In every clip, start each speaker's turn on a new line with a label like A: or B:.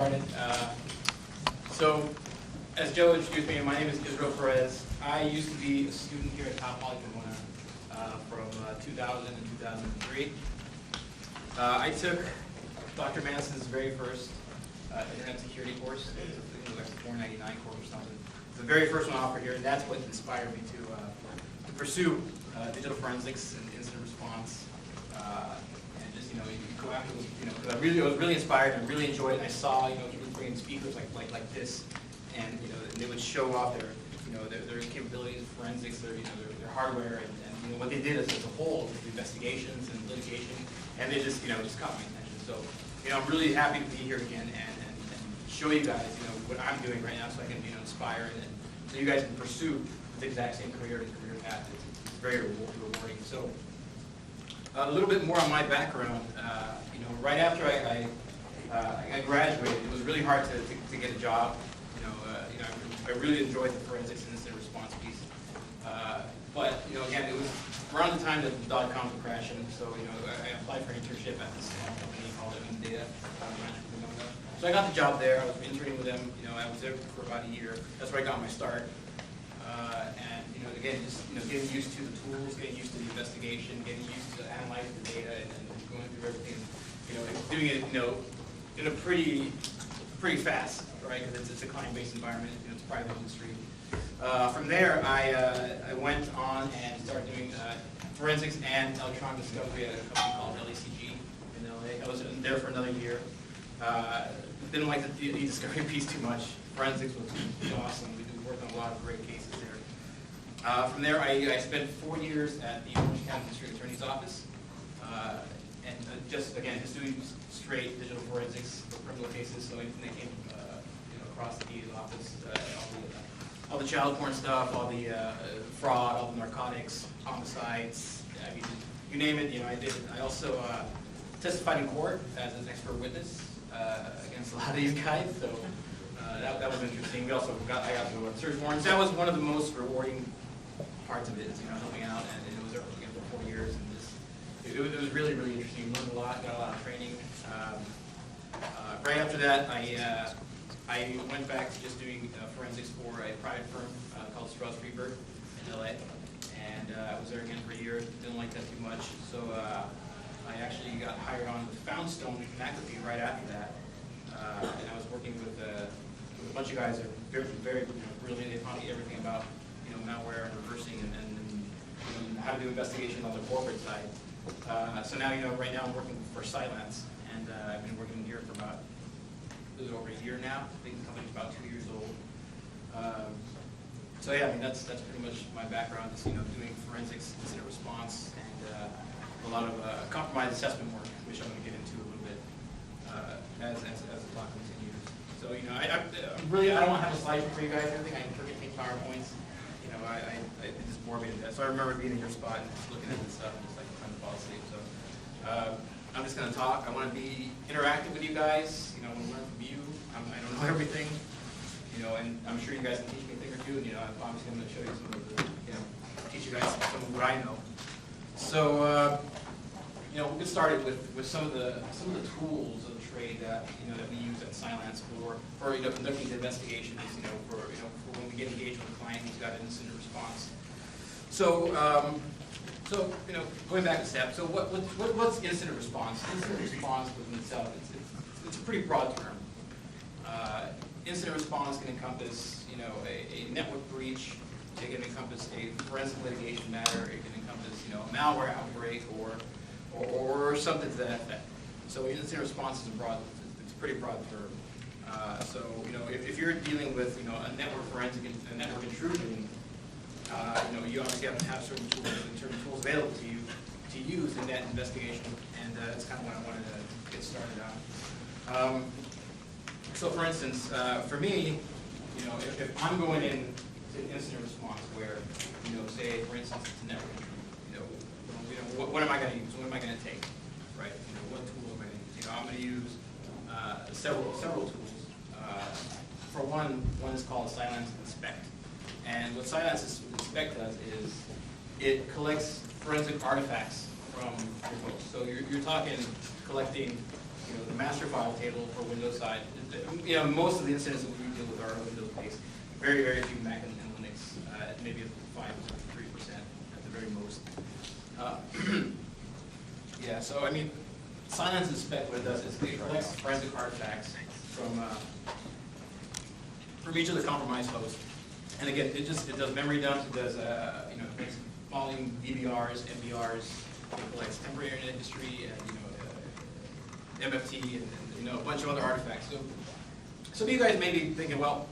A: Started. So, as Joe introduced me, my name is Israel Perez. I used to be a student here at Cal Poly Pomona from 2000 and 2003. I took Dr. Manson's very first Internet Security course. It was like a $4.99 course or something. It's the very first one offered here, and that's what inspired me to pursue digital forensics and incident response. And just, you go after those, because I was really inspired and really enjoyed it. And I saw, he was bringing speakers like this, and, they would show off their capabilities, forensics, their hardware, and what they did as a whole, with investigations and litigation, and they just caught my attention. So, I'm really happy to be here again and show you guys, what I'm doing right now, so I can, inspire and so you guys can pursue the exact same career path. It's very rewarding. So. A little bit more on my background. Right after I graduated, it was really hard to get a job. I really enjoyed the forensics and incident response piece. But again, it was around the time that the dot-coms were crashing. So I applied for an internship at this small company called Data. So I got the job there. I was interning with them. I was there for about a year. That's where I got my start. And again, just getting used to the tools, getting used to the investigation, getting used to analyzing the data, and going through everything. Doing it in a pretty fast, right? Because it's a client-based environment. It's a private industry. From there, I went on and started doing forensics and electronic discovery at a company called LACG in LA. I was there for another year. Didn't like the e-discovery piece too much. Forensics was awesome. We worked on a lot of great cases there. From there, I spent 4 years at the Orange County District Attorney's Office, and just doing straight digital forensics for criminal cases. So anything that came across the DA's office, all the child porn stuff, all the fraud, all the narcotics, homicides. I mean, you name it. I did. I also testified in court as an expert witness against a lot of these guys. So. That was interesting. I got to go search warrants. That was one of the most rewarding parts of it, is helping out, and it was again for 4 years, and it was really interesting. Learned a lot, got a lot of training. Right after that, I went back to just doing forensics for a private firm called Strauss Friedberg in LA, and I was there again for a year. Didn't like that too much, so I actually got hired on with Foundstone McAfee right after that, and I was working with a bunch of guys that are very brilliant. They taught me everything about malware and reversing and how to do investigations on the corporate side. So now right now I'm working for Cylance, and I've been working here for about a little over a year now. I think the company's about 2 years old. So yeah, that's pretty much my background. Is doing forensics, incident response, and a lot of compromise assessment work, which I'm going to get into a little bit as the talk continues. So I don't have a slide for you guys. I think I can take PowerPoints. It just bore me to death. So I remember being in your spot and just looking at this stuff and just trying to fall asleep. So I'm just going to talk. I want to be interactive with you guys. I want to learn from you. I don't know everything. And I'm sure you guys can teach me a thing or two. And I'm obviously going to show you some of the, teach you guys some of what I know. So we'll get started with some of the tools of the trade that that we use at Cylance for conducting the investigations. For when we get engaged with a client who's got an incident response. So going back a step. So what's incident response? Incident response within itself, it's a pretty broad term. Incident response can encompass a network breach. It can encompass a forensic litigation matter. It can encompass a malware outbreak or something to that effect. So incident response is it's a pretty broad term. So if you're dealing with a network forensic, a network intrusion, you obviously have to have certain tools available to you to use in that investigation, and that's kind of what I wanted to get started on. So for instance, for me, if I'm going in to incident response where say for instance it's a network intrusion, what am I going to use? What am I going to take? Right? What tool am I going to use? I'm going to use several tools. For one is called Cylance Inspect. And what Cylance Inspect does is it collects forensic artifacts from your host. So you're talking collecting the master file table for Windows side. Most of the incidents that we deal with are Windows-based. Very, very few Mac and Linux, maybe 5 or 3% at the very most. Yeah, so I mean, Cylance Inspect, what it does is it collects forensic artifacts from each of the compromised hosts. And again, it does memory dumps, it does it makes volume DVRs, MBRs, it collects temporary internet history, and MFT, and a bunch of other artifacts. So some of you guys may be thinking, well,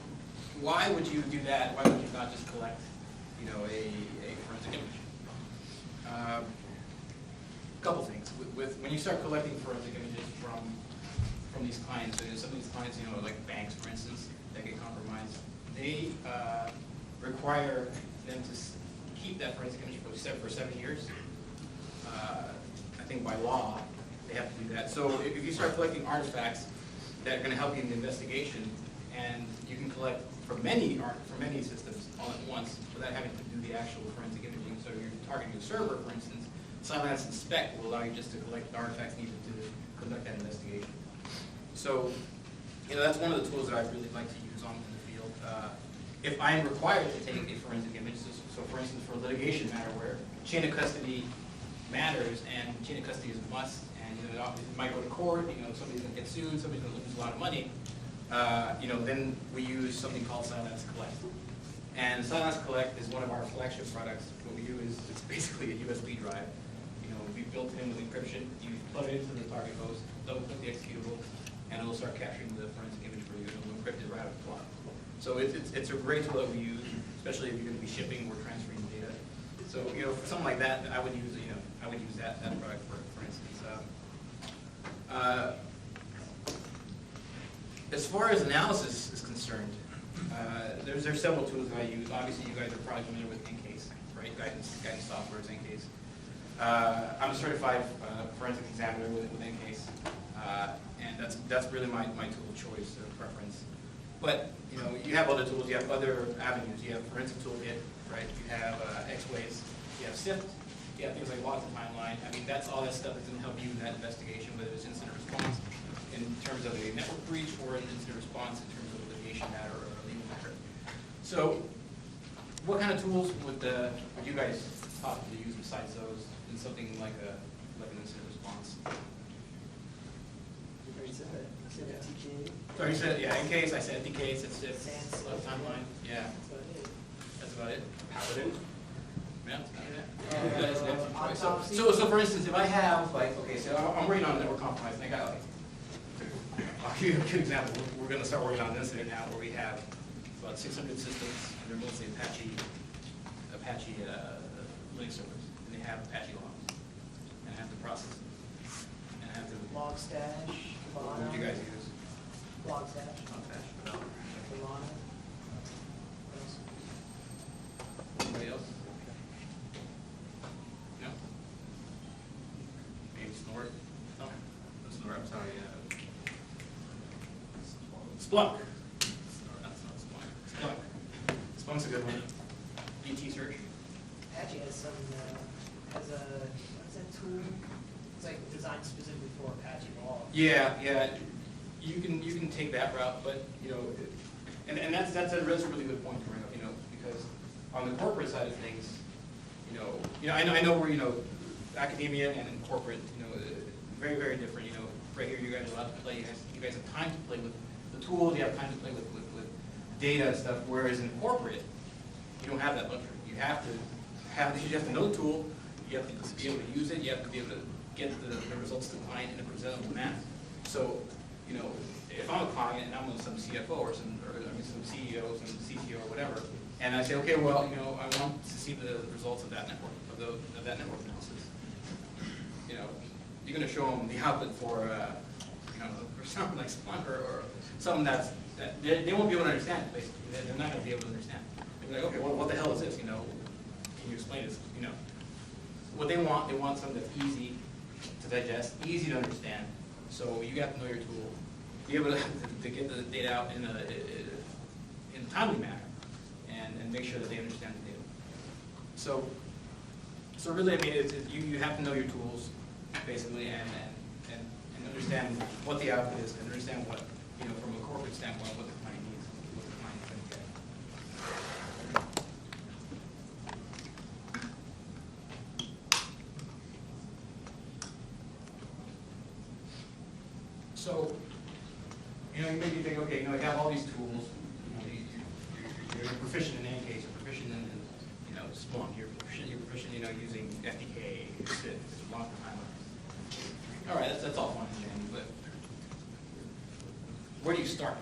A: why would you do that? Why would you not just collect a forensic image? Couple things. When you start collecting forensic images from these clients, some of these clients, like banks, for instance, that get compromised, they require them to keep that forensic image for 7 years. I think by law, they have to do that. So if you start collecting artifacts that are going to help you in the investigation, and you can collect from many systems all at once without having to do the actual forensic imaging. So you're targeting a server, for instance. Cylance Inspect will allow you just to collect the artifacts needed to conduct that investigation. So, that's one of the tools that I really like to use in the field. If I'm required to take a forensic image, so for instance, for a litigation matter where chain of custody matters and chain of custody is a must, and it might go to court, somebody's going to get sued, somebody's going to lose a lot of money, then we use something called Cylance Collect. And Cylance Collect is one of our flagship products. What we do is it's basically a USB drive. We built in with encryption. You plug it into the target host, double-click the executable, and it'll start capturing the forensic image for you. It'll encrypt it right out of the clock. So it's a great tool that we use, especially if you're going to be shipping or transferring data. So for something like that, I would use that product for instance. As far as analysis is concerned, there's several tools that I use. Obviously, you guys are probably familiar with Encase, right? Guidance software is Encase. I'm a certified forensic examiner with Encase, and that's really my tool of choice or preference. But you have other tools. You have other avenues. You have Forensic Toolkit, right? You have X-Ways. You have SIFT. You have things like Logs and Timeline. I mean, that's all that stuff that's going to help you in that investigation, whether it's incident response in terms of a network breach or an incident response in terms of a litigation matter or a legal matter. So, what kind of tools would you guys possibly use besides those in something like an incident response?
B: You already said that. You said FTK.
A: So you said, Encase, I said FTK, said SIFT, Log Timeline. Yeah.
B: That's about it.
A: That's about it. Paladin. Yeah. So for instance, if I have so I'm working on a network compromise, and I got I'll give you a good example. We're going to start working on an incident now where we have about 600 systems, and they're mostly Apache Linux servers, and they have Apache logs, and I have to process them, and I have to.
B: Logstash,
A: What would you guys use?
B: Logstash,
A: Logstash.
B: Kibana.
A: Anybody else? No? Maybe Snort? No, not Snort, I'm sorry. Splunk. That's not Splunk. Splunk. Splunk's a good one. DT search.
B: Apache has has a, what's that tool? It's like designed specifically for Apache logs.
A: Yeah. You can take that route, but and that's a really good point to bring up, because on the corporate side of things, I know we're academia and corporate, very, very different. Right here you guys are allowed to play. You guys have time to play with the tools. You have time to play with data and stuff. Whereas in corporate, you don't have that luxury. You have to know the tool. You have to be able to use it. You have to be able to get the results to the client in a presentable manner. So, if I'm a client and I'm with some CFO or some CEO, some CTO or whatever, and I say, okay, well, I want to see the results of that network, of that network analysis. You're going to show them the output for something like Splunk or something that they won't be able to understand. Basically, they're not going to be able to understand. They're like, okay, well, what the hell is this? Can you explain this? What they want something that's easy to digest, easy to understand. So you have to know your tool, be able to get the data out in a timely manner, and make sure that they understand the data. So really, I mean, you have to know your tools, basically, and understand what the output is, and understand what, from a corporate standpoint, what the client needs, what the client is going to get. So, you maybe think, okay, I have all these tools. You're proficient in ANCASE, you're proficient in Splunk, you're proficient, using FTK, SIF, it's a long time. All right, that's all fine and dandy, but where do you start?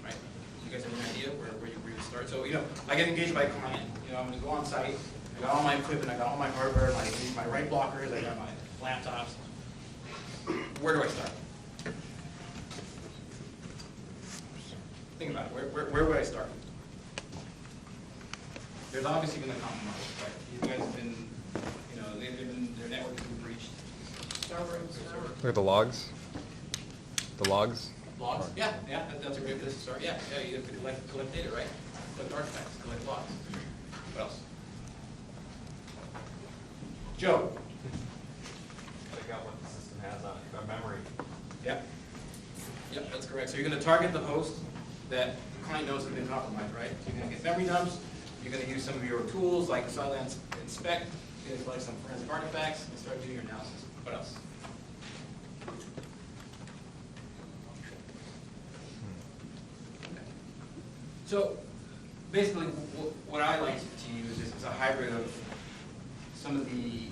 A: Right? You guys have an idea where you start? So, I get engaged by a client. I'm going to go on site. I got all my equipment. I got all my hardware, my write blockers. I got my laptops. Where do I start? Think about it. Where would I start? There's obviously been a compromise, right? You guys have been, their network has been breached.
B: Server.
C: Look at the logs. The logs.
A: Logs? Yeah, that's a great place to start. Yeah, you have to collect data, right? Collect artifacts, collect logs. What else? Joe?
D: Check out what the system has on it, memory.
A: Yep, that's correct. So you're going to target the host that the client knows has been compromised, right? So you're going to get memory dumps. You're going to use some of your tools like Cylance Inspect. You're going to collect some forensic artifacts and start doing your analysis. What else? Okay. So basically, what I like to use is a hybrid of some of the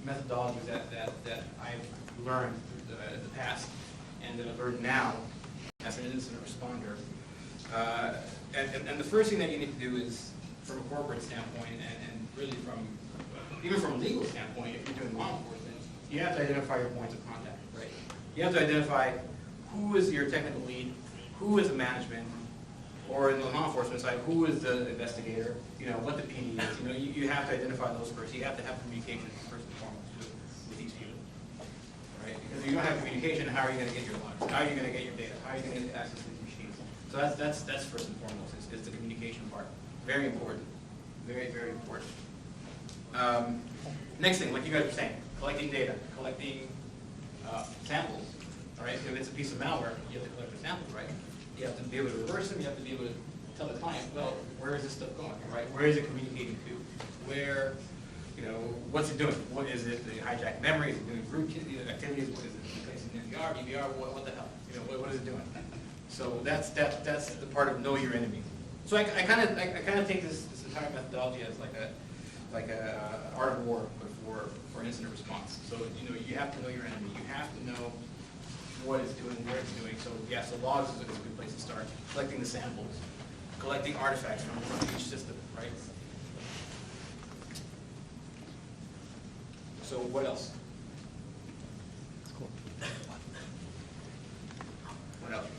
A: methodologies that I've learned in the past and that I've learned now as an incident responder. And the first thing that you need to do is, from a corporate standpoint, and really even from a legal standpoint, if you're doing law enforcement, you have to identify your points of contact, right? You have to identify who is your technical lead, who is the management, or in the law enforcement side, who is the investigator, what the PD is. You have to identify those first. You have to have communication first and foremost with these people, right? Because if you don't have communication, how are you going to get your logs? How are you going to get your data? How are you going to get access to these machines? So that's first and foremost, is the communication part. Very important. Very, very important. Next thing, like you guys were saying, collecting data, collecting samples. All right, if it's a piece of malware, you have to collect the samples, right? You have to be able to reverse them. You have to be able to tell the client, well, where is this stuff going, right? Where is it communicating to? Where, what's it doing? What is it? The hijack memory? Is it doing root activities? What is it? Replacing NVR, DVR? What the hell? What is it doing? So that's the part of know your enemy. So I kind of take this entire methodology as like a art of war, but for incident response. So you have to know your enemy. You have to know what it's doing, where it's doing. So yeah, so logs is a good place to start. Collecting the samples, collecting artifacts from each system, right? So what else?
C: Cool.
A: What else?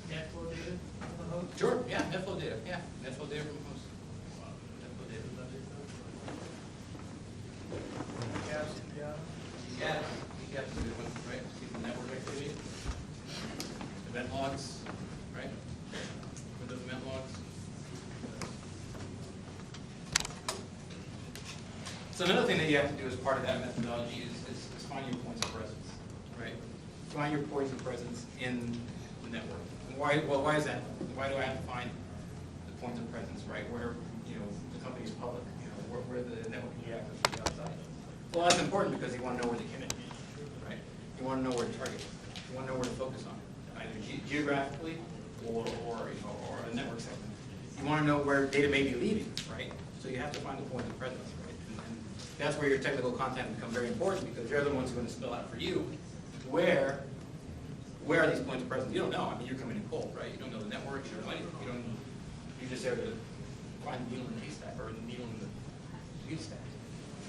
B: NetFlow data from the host?
A: Sure, yeah, NetFlow data, yeah, NetFlow data from host. NetFlow data. Yeah, ECAP's a good one, right? Keep the network activity. Event logs, right? Windows event logs. So another thing that you have to do as part of that methodology is find your points of presence, right? Find your points of presence in the network. And why is that? Why do I have to find the points of presence, right? Where the company's public, where the network can get access to the outside. Well, that's important because you want to know where the commit is, right? You want to know where to target. You want to know where to focus on, either geographically or a network segment. You want to know where data may be leaving, right? So you have to find the point of presence, right? And that's where your technical content becomes very important because they're the ones who are going to spell out for you where are these points of presence. You don't know. I mean, you're coming in cold, right? You don't know the network. You don't know anything. You're just there to find the needle in the haystack or the needle in the wheel stack,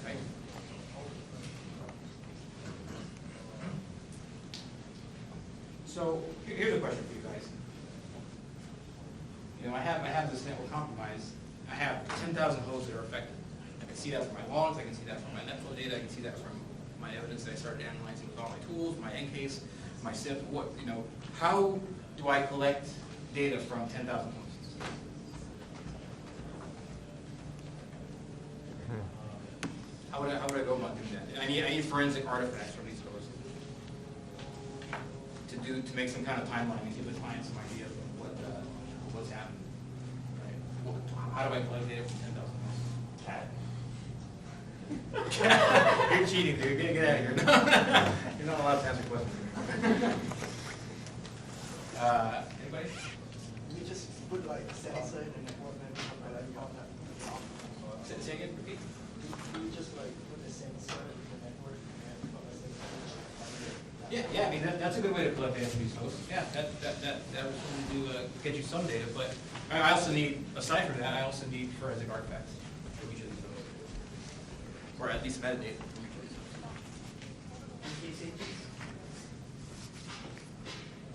A: right? So here's a question for you guys. I have this network compromise. I have 10,000 hosts that are affected. I can see that from my logs. I can see that from my NetFlow data. I can see that from my evidence that I started analyzing with all my tools, my EnCase, my SIP. How do I collect data from 10,000 hosts? How How would I go about doing that? I need forensic artifacts from these hosts to make some kind of timeline and give the client some idea of what's happened. Right? Well, how do I collect data from 10,000 hosts? Cat. You're cheating, dude. Get out of here. You're not allowed to answer questions. Anybody?
E: We just put like sensor in the network and stuff like that. You have that.
A: Say again, repeat.
E: We just like put a sensor in the network and
A: Yeah, I mean, that's a good way to collect data from these hosts. Yeah, that would certainly do, get you some data, but I also need, aside from that, I also need forensic artifacts for each of these hosts. Or at least metadata from each of these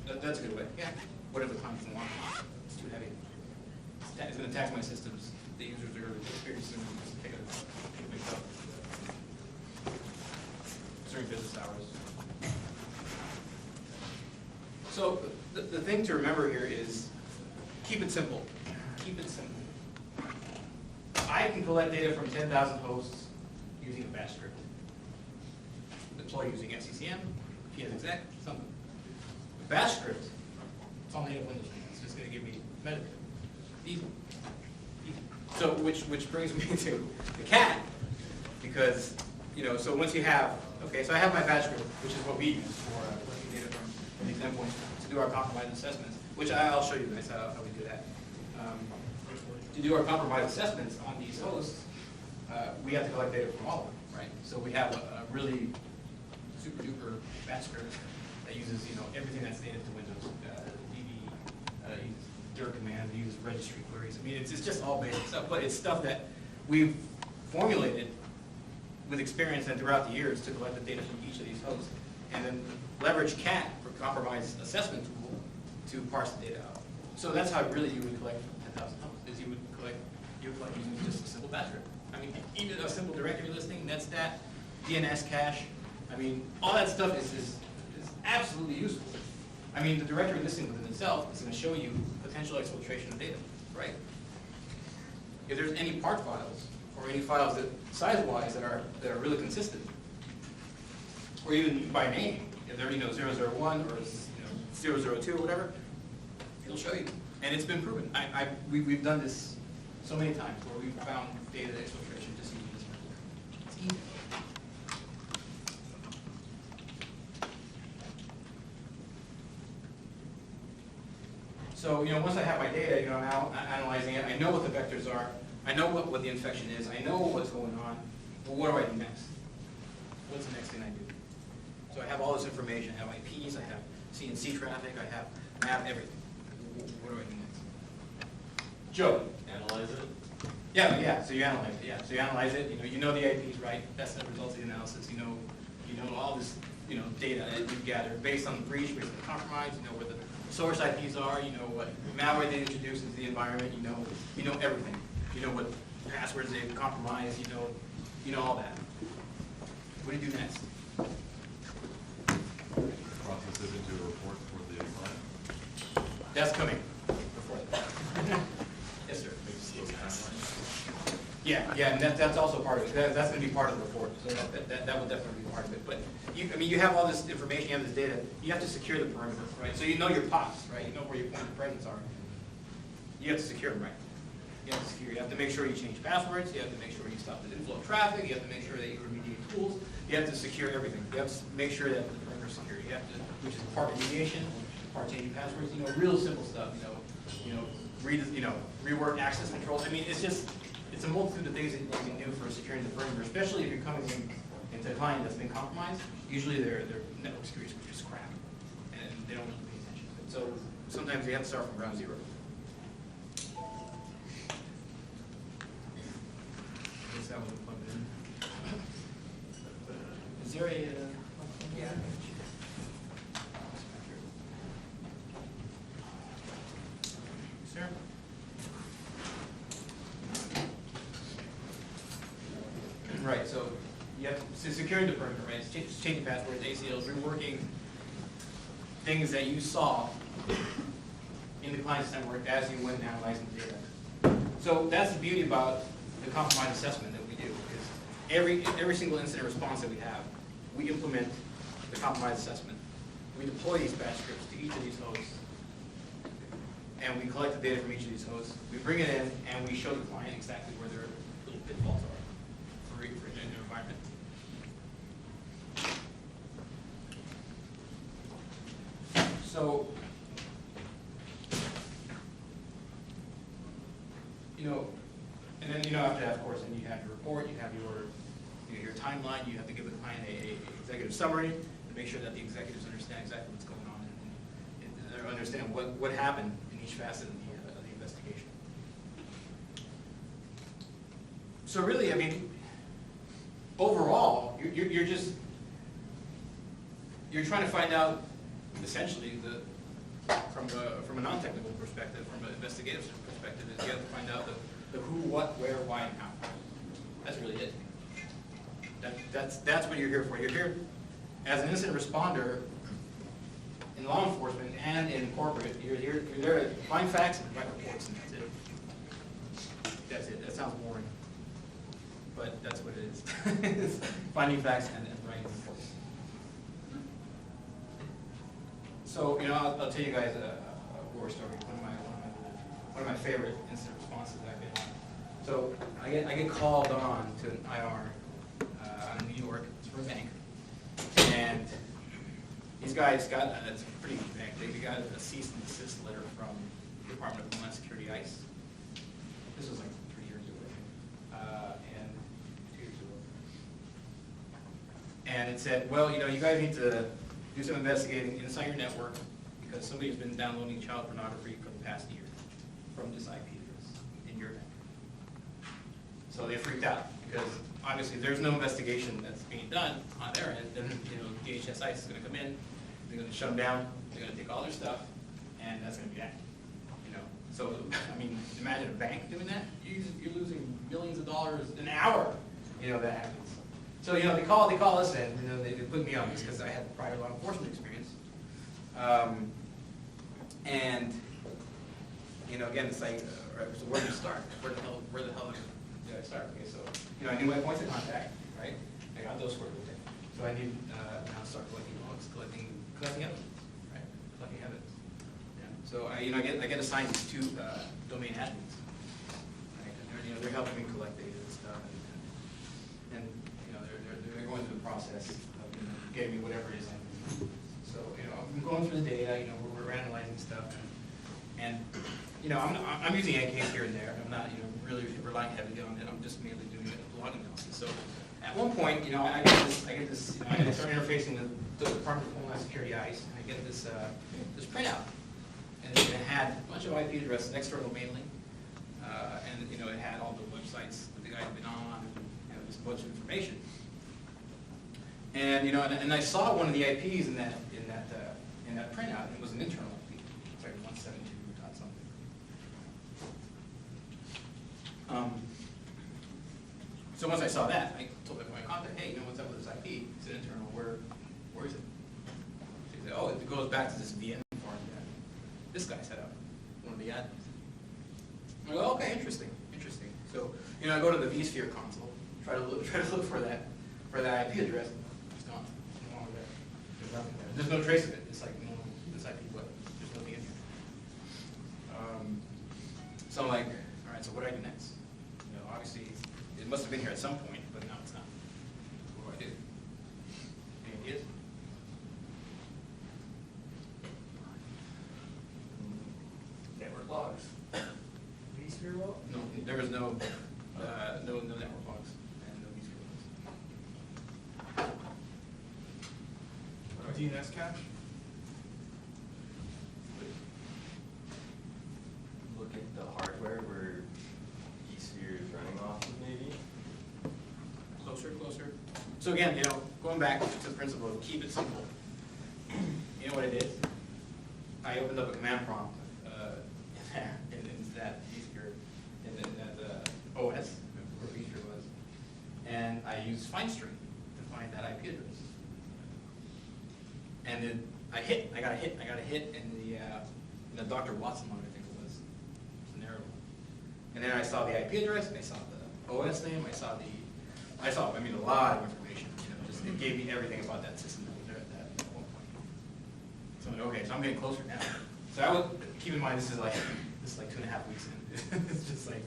A: hosts. That's a good way, yeah. Whatever the client doesn't want, it's too heavy. It's gonna tax my systems. The users are experiencing just take a big stuff. During business hours. So the thing to remember here is keep it simple. Keep it simple. I can collect data from 10,000 hosts using a bash script. Deploy using SCCM, PSExec, something. The bash script, it's all native Windows. It's just going to give me metadata. Easy. Easy. So which brings me to the cat, because so once you have so I have my bash script, which is what we use for collecting data from these endpoints to do our compromise assessments, which I'll show you guys how we do that. To do our compromise assessments on these hosts, we have to collect data from all of them, right? So we have a really super duper bash script that uses everything that's native to Windows. DB uses dir commands, uses registry queries. I mean, it's just all basic stuff, but it's stuff that we've formulated with experience and throughout the years to collect the data from each of these hosts, and then leverage CAT for compromise assessment tool to parse the data out. So that's how really you would collect 10,000 hosts, is you would collect using just a simple batch script. I mean, even a simple directory listing, netstat, DNS cache, I mean, all that stuff is absolutely useful. I mean, the directory listing within itself is going to show you potential exfiltration of data, right? If there's any part files, or any files that size-wise that are really consistent, or even by name, if they're 001 or 002 or whatever, it'll show you. And it's been proven. We've done this so many times where we've found data exfiltration just using this method. It's easy. So once I have my data, I'm out analyzing it. I know what the vectors are. I know what the infection is. I know what's going on. Well, what do I do next? What's the next thing I do? So I have all this information. I have IPs. I have CNC traffic. I have map everything. What do I do next? Joe.
D: Analyze it.
A: Yeah. So you analyze it. Yeah. So you analyze it. You know the IPs, right? That's the results of the analysis. You know all this data that you gather based on the breach, based on the compromise. You know where the source IPs are. You know what malware they introduce into the environment. You know everything. You know what passwords they've compromised. You know all that. What do you do next?
F: Process it into a report for the client.
A: That's coming before that. Yes, sir. Yeah, and that's also part of it. That's going to be part of the report. So that will definitely be part of it. But you have all this information, you have this data. You have to secure the perimeter, right? So you know your POPs, right? You know where your point of presence are. You have to secure them, right? You have to make sure you change passwords. You have to make sure you stop the inflow of traffic. You have to make sure that you remediate tools. You have to secure everything. You have to make sure that the perimeter is secure. You have to, which is part remediation, part changing passwords. Real simple stuff. Rework access controls. I mean, it's a multitude of things that you can do for securing the perimeter, especially if you're coming into a client that's been compromised. Usually their network security is just crap, and they don't really pay attention to it. So sometimes you have to start from ground zero. That was plugged in. Is there a yeah. Sir? Right, so you have to secure the perimeter, right? It's changing passwords, ACLs, reworking things that you saw in the client's network as you went analyzing the data. So that's the beauty about the compromise assessment that we do, is every single incident response that we have, we implement the compromise assessment. We deploy these batch scripts to each of these hosts, and we collect the data from each of these hosts. We bring it in, and we show the client exactly where their little pitfalls are for their environment. So, and then, after that, of course, then you have your report, you have your timeline, you have to give the client a executive summary to make sure that the executives understand exactly what's going on and understand what happened in each facet of the investigation. So really, I mean, overall, you're trying to find out, essentially, from a non-technical perspective, from an investigative perspective, is you have to find out the who, what, where, why, and how. That's really it. That's what you're here for. You're here as an incident responder in law enforcement and in corporate. You're there to find facts and write reports, and that's it. That's it. That sounds boring, but that's what it is. Finding facts and writing reports. So, I'll tell you guys a war story. One of my favorite incident responses that I've been on. So I get called on to an IR out in New York. It's for a bank, and these guys got it's a pretty big bank. They got a cease and desist letter from the Department of Homeland Security, ICE. This was like 3 years ago, and 2 years ago. And it said, well, you guys need to do some investigating inside your network because somebody's been downloading child pornography for the past year from this IP address in your bank. So they freaked out because obviously there's no investigation that's being done on their end. Then DHS ICE is going to come in, they're going to shut them down, they're going to take all their stuff, and that's going to be that. So I mean, imagine a bank doing that. You're losing millions of dollars an hour. That happens. So they call us in. They put me on this because I had prior law enforcement experience. And again, it's like, all right, so where do you start? Where the hell do I start? Okay, so I knew my points of contact, right? I got those squared away. So I need now start collecting logs, collecting evidence, right? Collecting evidence. Yeah. So I get assigned these two domain admins, right? And they're helping me collect data and stuff, and they're going through the process of getting me whatever it is I need. So I'm going through the data. We're analyzing stuff, and I'm using AKs here and there. I'm not really relying heavily on it. I'm just mainly doing a log analysis. So at one point, I get this. I start interfacing with the Department of Homeland Security, ICE, and I get this printout, and it had a bunch of IP addresses, an external domain link, and it had all the websites that the guy had been on, and just a bunch of information. And and I saw one of the IPs in that printout, and it was an internal IP. It's like 172 dot something. So once I saw that, I told my contact, hey, what's up with this IP? It's an internal. Where is it? He said, oh, it goes back to this VM farm that this guy set up, one of the admins. I go, okay, interesting. So I go to the vSphere console, try to look for that IP address. It's gone. No longer there. There's nothing there. There's no trace of it. It's like this IP, but there's nothing in here. So I'm like, all right. So what do I do next? Obviously, it must have been here at some point, but now it's not. What do I do? Any ideas?
D: Network logs.
E: vSphere log?
A: No, there was no network logs and no vSphere logs.
E: DNS cache?
D: Look at the hardware where vSphere is running off of, maybe.
A: Closer. So again, going back to the principle of keep it simple. You know what it is? I opened up a command prompt in that vSphere, in that OS, where vSphere was, and I used find string to find that IP address. And then I got a hit in the Dr. Watson one, I think it was scenario. And then I saw the IP address, and I saw the OS name, I saw the I saw, I mean, a lot of information, you know, just, it gave me everything about that system that was there at that one point. So I'm like, okay, so I'm getting closer now. So I would, keep in mind, this is like 2.5 weeks in. It's just like,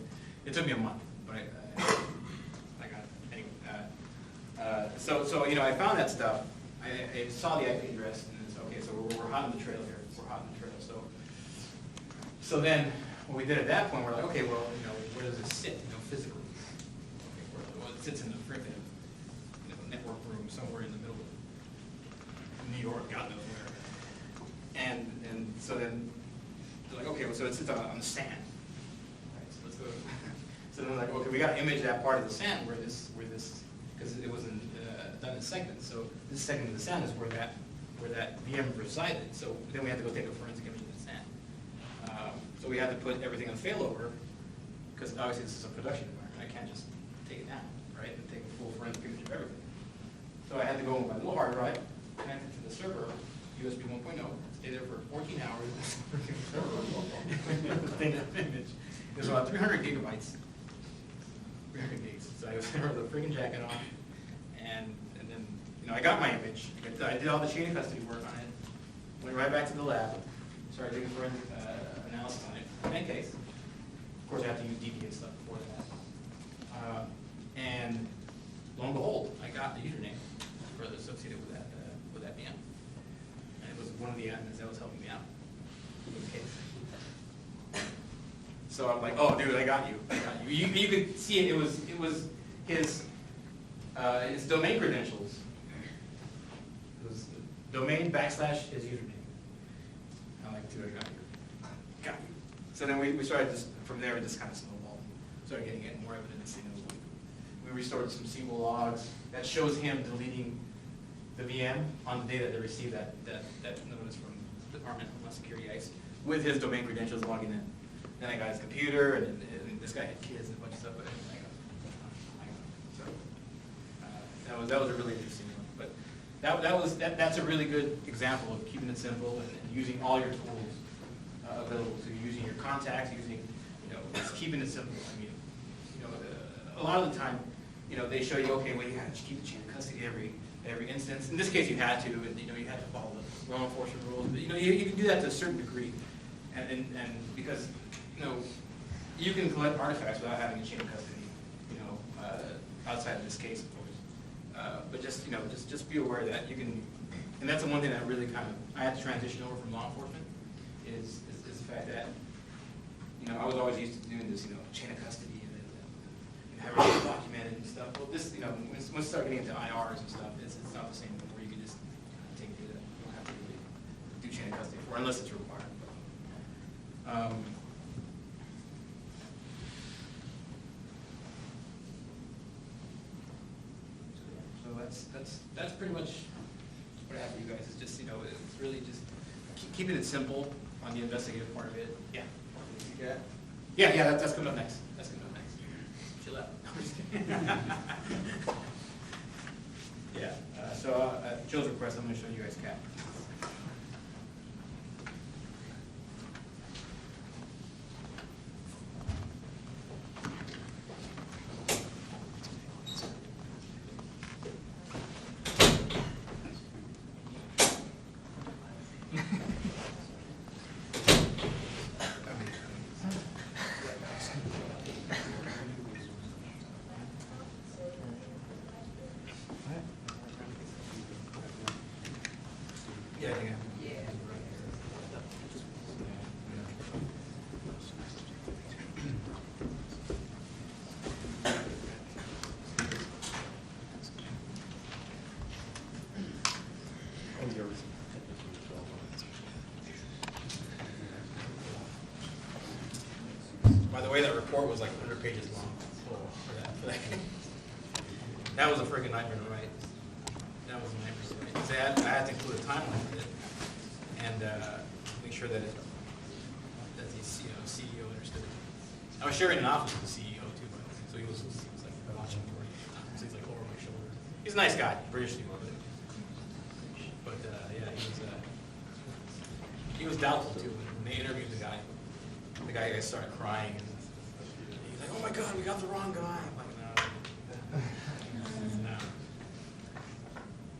A: it took me a month, but I got it. Anyway, so, you know, I found that stuff. I saw the IP address, and it's, okay, so we're hot on the trail here. We're hot on the trail, so then, what we did at that point, we're like, okay, well, you know, where does this sit, you know, physically? Okay, well, it sits in the freaking, you know, network room somewhere in the middle of New York, God knows where. And so then, they're like, okay, well, so it sits on the sand. Right, so let's go. So then we're like, okay, we got to image that part of the sand where this, because it wasn't done in segments. So this segment of the sand is where that VM resided. So then we had to go take a forensic image of the sand. So we had to put everything on failover, because obviously this is a production environment. I can't just take it down, right, and take a full forensic image of everything. So I had to go on my little hard drive, connect it to the server, USB 1.0, stay there for 14 hours. The thing, that image. It was about 300 gigabytes. 300 gigs. So I was there with a freaking jacket on, and then, you know, I got my image. I did all the chain of custody work on it. Went right back to the lab. Started doing forensic analysis on it. In case, of course, I have to use DB and stuff before that. And lo and behold, I got the username for the associated with that VM. And it was one of the admins that was helping me out with the case. So I'm like, oh, dude, I got you. I got you. You could see it. It was his domain credentials. It was domain / his username. I'm like, dude, I got you. Got you. So then we started just, from there, we just kind of snowballed. Started getting more evidence. You know, we restored some SQL logs that shows him deleting the VM on the day that they received that notice from the Department of Homeland Security, ICE, with his domain credentials logging in. Then I got his computer, and this guy had kids and a bunch of stuff, but I got it. So that was a really interesting one. But that's a really good example of keeping it simple and using all your tools available to you, using your contacts, using, you know, just keeping it simple. I mean, you know, a lot of the time, you know, they show you, okay, well, you had to keep the chain of custody every instance. In this case, you had to, and you know, you had to follow the law enforcement rules. But you know, you can do that to a certain degree, and because, you know, you can collect artifacts without having a chain of custody, you know, outside of this case, of course. But just, you know, just be aware that you can, and that's the one thing that really kind of, I had to transition over from law enforcement, is the fact that, you know, I was always used to doing this, you know, chain of custody and having it documented and stuff. Well, this, you know, once you start getting into IRs and stuff, it's not the same where you can just take data. You don't have to really do chain of custody for, unless it's required. So that's pretty much what I have for you guys. It's just, you know, it's really just keeping it simple on the investigative part of it. Yeah. Yeah, that's coming up next. That's coming up next. Chill out. No, I'm just kidding. Yeah. So at Joe's request, I'm going to show you guys CAP. Yeah, I think I By the way, that report was like 100 pages long for that. That was a freaking nightmare to write. That was a nightmare to write. So I had to include a timeline with it and make sure that the CEO understood it. I was sharing an office with the CEO too, so he was like watching for me. So he's like over my shoulder. He's a nice guy, British people. But yeah, he was doubtful too when they interviewed the guy. The guy started crying, and he's like, "Oh my God, we got the wrong guy." I'm like, no.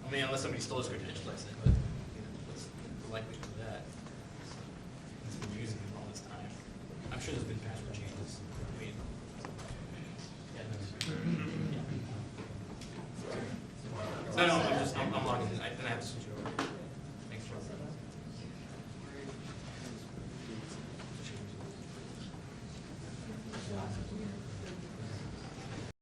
A: I mean, unless somebody stole his credentials, I said, but, you know, what's the likelihood of that? He's been using them all this time. I'm sure there's been password changes. I mean, yeah. No, I'm logging in, then I have to switch it over.